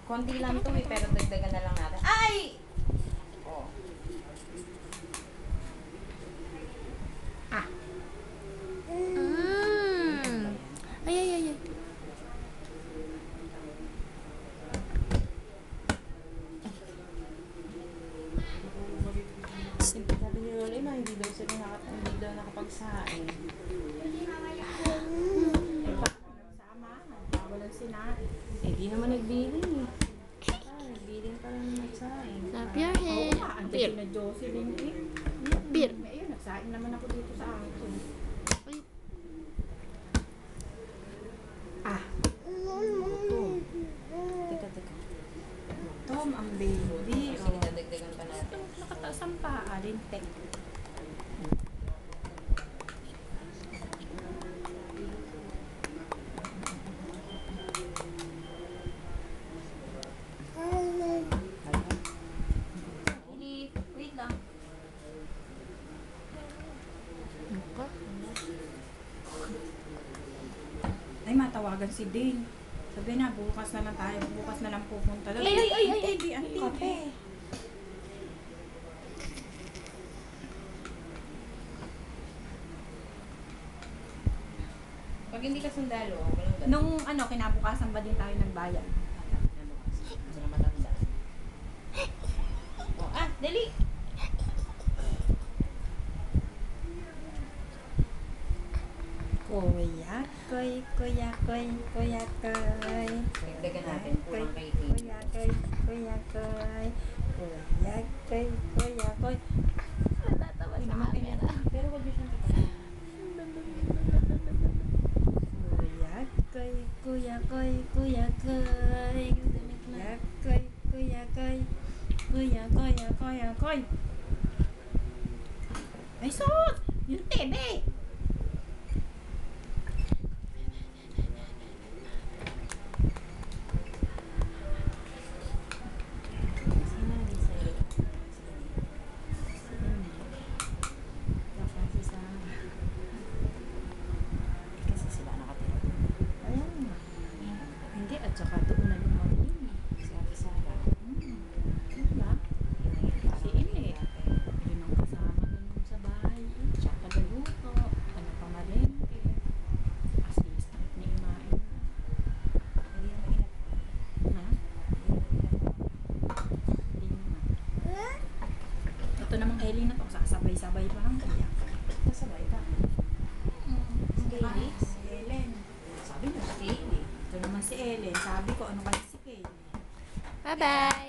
Konti lang to eh, pero dagdagan na lang natin. Ay! Oh. Ah. Ay, ay, ay, ay. Sabi ni Lola, hindi daw sila nakapagsain. Sama, nagbawalan sinain. Eh, di naman nagbiling eh. Nagbiling pa lang nagsain. Clap your Eh, hands. Andiyan na Jocelyn eh. Beer. Ayun, nagsain naman ako dito sa akin. Uy. Ah. Teka. Tom, ang baby. Sige, dadagdagan pa natin. Nakataas ang paa, lintek. Wait lang. Ay, matawagan si Dane. Sabi na, bukas na lang tayo. Bukas na lang pupunta. Ay, Ang TV, ang TV. Kape. Pag hindi ka sundalo, walang ganun. Nung kinabukasan ba din tayo nagbayad? Gusto na matanda. Oh, dali! Kuya koy. Dagdagan natin, kulang kay King. Kuya koy. Natatawa sa camera. Pero wag niyo siyang kita. Kuya koy. Ay, sus! Yung TV! Sino na din sa'yo? Kasi sila nakatira. Ayan. Hindi, at saka doon na lumabing. Si Ate Sara. Diba? Si Ine. Yun ang kasama dun sa bahay. Siya tagaluto. Ano pa malengke. Assistant ni Imain. Hindi na mainap. Na? Hindi na. Ito namang Ellie na to. Sasabay-sabay pa lang kaya. Kasabay ka. Diba? Si Ellen. Sabi mo, stay eh. Ito naman si Ellen. Sabi ko, ano kasi si Kay? Bye-bye.